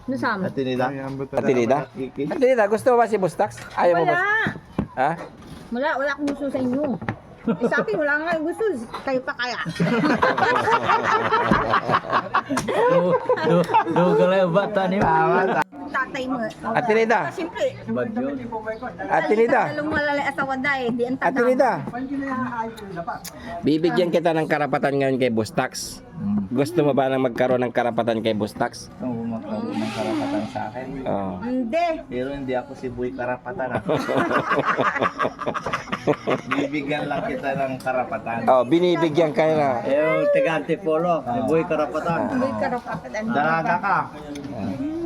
Nasama. Atinida? Atinida? Atinida, gusto mo ba si Bustax? Ayaw mo ba? Wala. Ha? Wala akong gusto sa inyo. Eh, sa akin, wala nga gusto. Kayo pa kaya. Kalay bata ni Tatay mo. Atinida? Siyempre. Atinida? Talong malalay asawa dahil. Di ang taga. Atinida? Bibigyan kita ng karapatan ngayon kay Bustax. Gusto mo ba na magkaroon ng karapatan kay Bustax? Kung magkaroon ng karapatan sa akin. Oo. Hindi. Pero hindi ako si Boy Karapatan. Bibigyan lang kita ng karapatan. Oh, binibigyan ka na. Yung taga-antipolo, Boy Karapatan. May karapatan. Dalaga ka.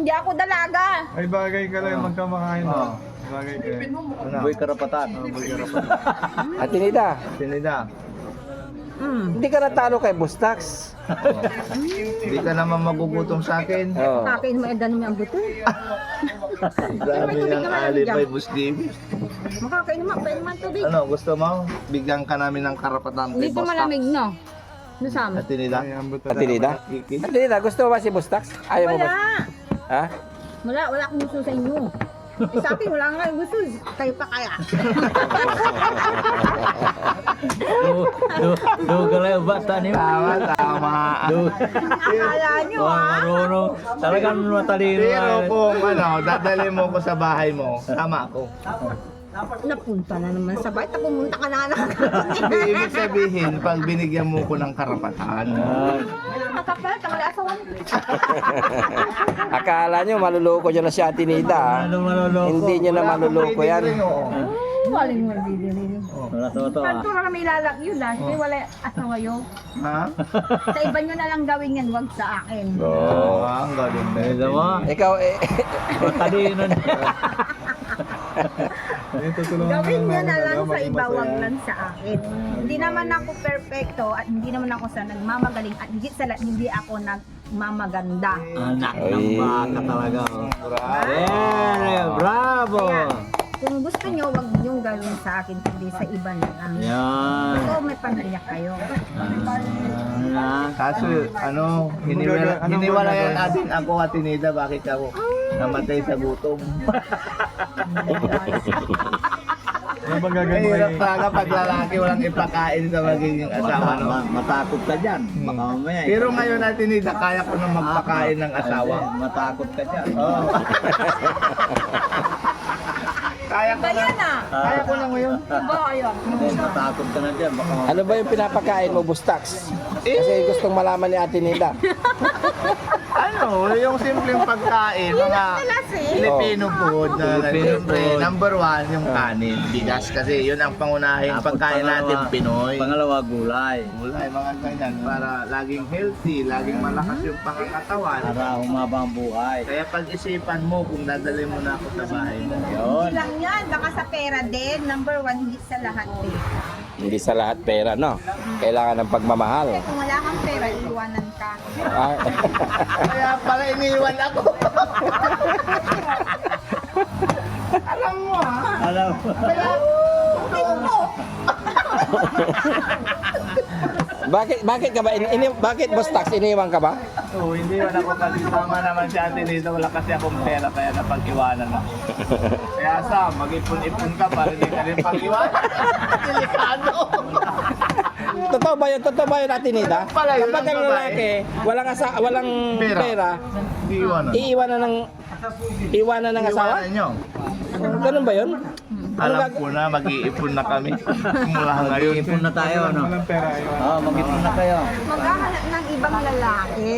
Hindi ako dalaga. Ay bagay ka lang magkamakain. Oo. Bagay ka. Ano? Boy Karapatan. Atinida, Atinida. hindi ka natalo kay Bustax. Hindi ka naman magugutom sa akin. Oo. Kakain mo ang ang buto. Dami ng alipay, Busdim. Makakain naman. Pwede naman tubig. Ano, gusto mo? Bigyan ka namin ng karapatan kay Hindi ko Boss malamig, no? Nasama. Atinida? Atinida? Atinida, gusto mo ba si Bustax? Ayaw mo ba? Wala. Ha? Wala akong gusto sa inyo. Eh, sa akin, wala nga gusto. Kayo pa kaya. Kalay bata ni Tama. Akala nyo, ha? Marunong. Talagang matalino. Pero kung ano, dadali mo ko sa bahay mo, tama ako. Napunta na naman sa bahay. Pumunta ka na lang. Hindi, ibig sabihin, pag binigyan mo ko ng karapatan, Makapal, tangali asawa mo. Akala nyo maluloko nyo na si Atinida. Ha? Hindi nyo na maluloko yan. Waling malilirin. Wala toto ah. Kanto na kami ilalak yun, ha? Hindi wala asawa yun. ha? Sa iba nyo na lang gawin yan, wag sa akin. Oo. Ang galing na Alam mo? Ikaw eh. Matalino na. Gawin nyo na lang sa iba, wag lang sa akin. Hindi naman ako perfecto at hindi naman ako sa nagmamagaling at higit sa lahat, hindi ako nagmamaganda. Anak ng Ay. bata talaga. Bravo! Kung gusto nyo, wag nyo gawin sa akin, kundi sa iba na lang. Yan. So, may pamilya kayo. Kaso, ano, hiniwalayan natin ako at Atinida, bakit ako namatay sa gutom? Ano bang gagawin mo Mahirap kay... talaga pag lalaki walang ipakain sa magiging asawa, no? Matakot ka dyan. Baka mamaya. Pero ngayon at Atinida, kaya ko na magpakain ng asawa. Matakot ka dyan. Oo. Kaya ko Ba na. yan, ah? Kaya ko na ngayon. Ba, ayun. Matakot ka na dyan. Baka mamaya. Ano ba yung pinapakain mo, Bustax? Kasi gustong malaman ni Atinida. Ano, yung simpleng pagkain, mga Filipino food na siyempre, number one, yung kanin, bigas kasi yun ang pangunahing Tapos pagkain natin, Pinoy. Pangalawa, gulay. Gulay, mga ganyan, para laging healthy, laging malakas yung pangangatawan. Para humaba ang buhay. Kaya pag-isipan mo kung dadali mo na ako sa bahay mo. Yun. Lang yan, baka sa pera din. Number one, hindi sa lahat eh. Hindi sa lahat pera, no? Kailangan ng pagmamahal. Kasi kung wala kang pera, iwanan ka. Ah, Kaya pala iniwan ako. Alam mo ha? Alam mo. bakit ka ba? Bakit, Bustax? Iniwan ka ba? Oo, hindi man ako kasi tama naman si Ate Nita. Wala kasi akong pera kaya napag-iwanan ako. Kaya mag-ipon-ipon ka para hindi ka rin pag-iwanan. Delikado. Totoo ba yun? Totoo ba yun, Atinida? Pala yun, Kapag ang ang babae. lalaki, walang Pera. pera, Hindi iwanan. iiwanan ng asawa? Iwanan nyo. Ganun ba yun? Alam ko na, mag-iipon na kami. Mula ngayon. Mag-iipon na tayo, no? Walang pera yun. Oo, mag-iipon na kayo. Maghahanap ng ibang lalaki.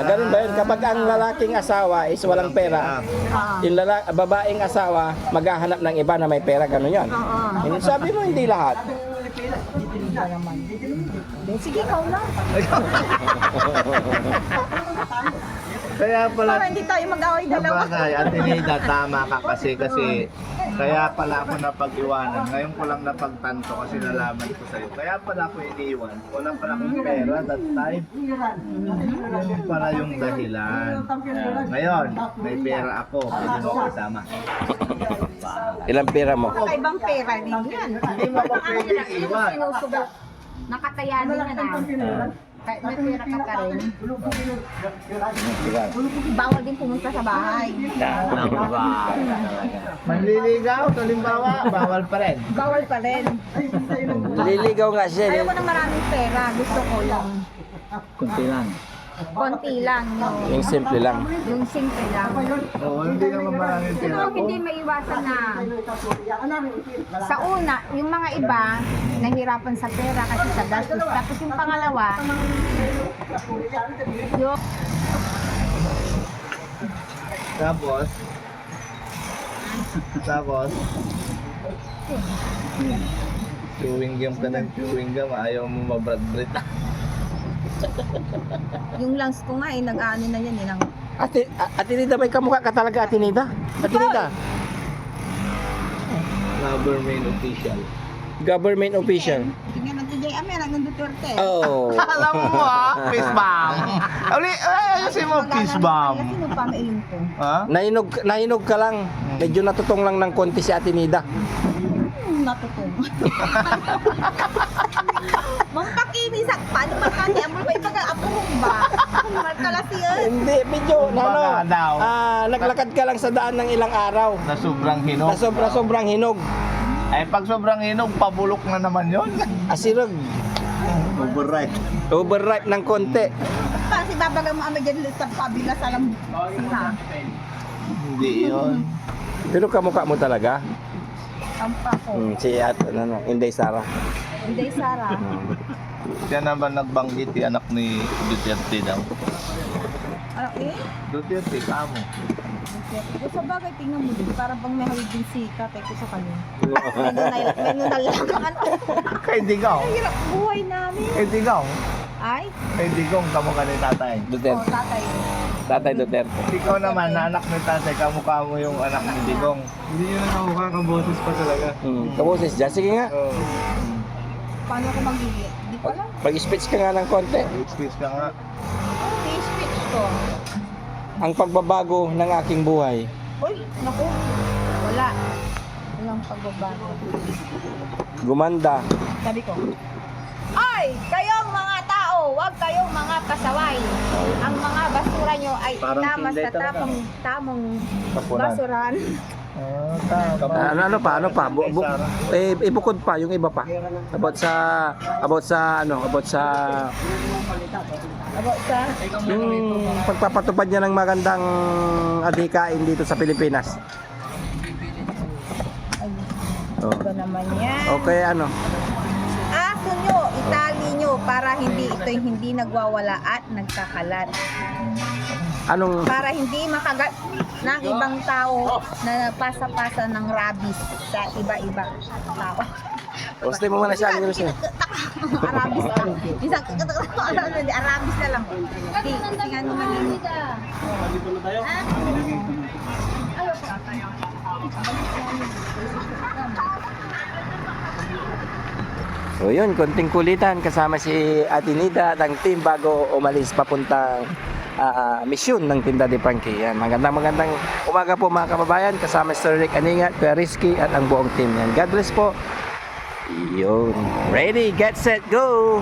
Ganun ba yun? Kapag ang lalaking asawa is walang pera, yung babaeng asawa maghahanap ng iba na may pera, ganun yun. Sabi mo hindi lahat. Sige, ikaw na. Kaya pala, Para hindi tayo mag-away dalawa. sabagay, Ate Nida, tama ka kasi kaya pala ako napag-iwanan. Ngayon ko lang napagtanto kasi nalaman ko sa'yo. Kaya pala ako iniwan. Wala pala akong pera that time. Yun pala yung dahilan. Ngayon, may pera ako. Pwede mo ako kasama. Ilang pera mo? Kakaibang pera rin yan. Hindi mo ako pwede iwan. Sinusugal. Nakatayanin na namin. Kahit may pera ka pa rin, Diba? bawal din pumunta sa bahay. Nababa talaga. Manliligaw, halimbawa, bawal pa rin. Bawal pa rin. Liligaw nga siya. Ayoko ng maraming pera. Gusto ko yung Kunti lang. konti lang. Yung simple lang. Yung simple lang. Oo, hindi naman maraming Ito pera. hindi maiwasan na sa una, yung mga iba nahirapan sa pera kasi sa gastos. Tapos yung pangalawa, yung Tapos, chewing gum ka ng chewing gum, ayaw mo mabrad-brit. yung lungs ko nga nag-ano na yan ng Atinida, may kamukha ka talaga, Atinida? Atinida? Government official. Government official. tingnan natin Jay Amer, ng Duterte. Oh. Alam mo peace bomb. Ayusin mo, peace bomb. Sino pa mailing ko? Ha? Nahinog ka lang. Medyo natutong lang ng konti si Atinida. Natutong. Mangpakinis paano makani amol ba ibaga apuhong ba? Markala siya. Hindi, medyo Baka daw. naglakad ka lang sa daan ng ilang araw. Na sobrang hinog. Na sobrang hinog. Ay, pag sobrang hinog, pabulok na naman yon. Asirog. Overripe. Overripe ng konti. Kasi babaga mo ama dyan sa pabila sa lam. Sira. Hindi yun. Pero kamukha mo talaga. Ampa ko. Si Inday Sara. Inday Sara. Siya naman nagbanggit yung anak ni Duterte daw. Ano eh? Duterte, kamo. Kung sa bagay, tingnan mo din. Parang bang may hawig din si tatay ko sa kanya. Menunal lang. Ano? Kay Digaw. Ang hirap buhay namin. Kay Digaw. Ay? Kay Digong, kamukha ni tatay. Oh, Duterte. tatay. Tatay Duterte. Ikaw naman, na anak ni tatay, kamukha mo yung anak ni Digong. Hindi nyo na kamukha, kaboses pa talaga. Kaboses dyan. Sige nga. Oh. Paano ko magiging? Di ko alam. Pag-speech ka nga ng konti. Excuse ka nga. Okay, speech ko. Ang pagbabago ng aking buhay. Uy, naku. Wala. Walang pagbabago. Gumanda. Sabi ko, ay, kayong mga tao, huwag kayong mga pasaway. Ang mga basura nyo ay Parang itama Tinday sa talaga. tamang Tapunan. basuran. Tama. Ano pa? Ibukod pa yung iba pa. About sa About sa yung pagpapatupad niya ng magandang adhikain dito sa Pilipinas. ay, Oh. iba naman yan. Okay, ano? Aso nyo, itali nyo para hindi nagwawala at nagkakalat. Anong Para hindi makagat ng ibang tao na pasa-pasa ng rabies sa iba-ibang tao. Gusto mo muna siya ang siya. Arabis na. Isang Arabis na lang. Hindi, tingnan mo maging. So yun, konting kulitan kasama si Atinida at ang team bago umalis papuntang misyon ng Tinda de Frankie. Yan, magandang umaga po mga kababayan kasama Sir Rick Aningat, Kuya Rizky at ang buong team yan. God bless po. Yun. Ready, get set, go!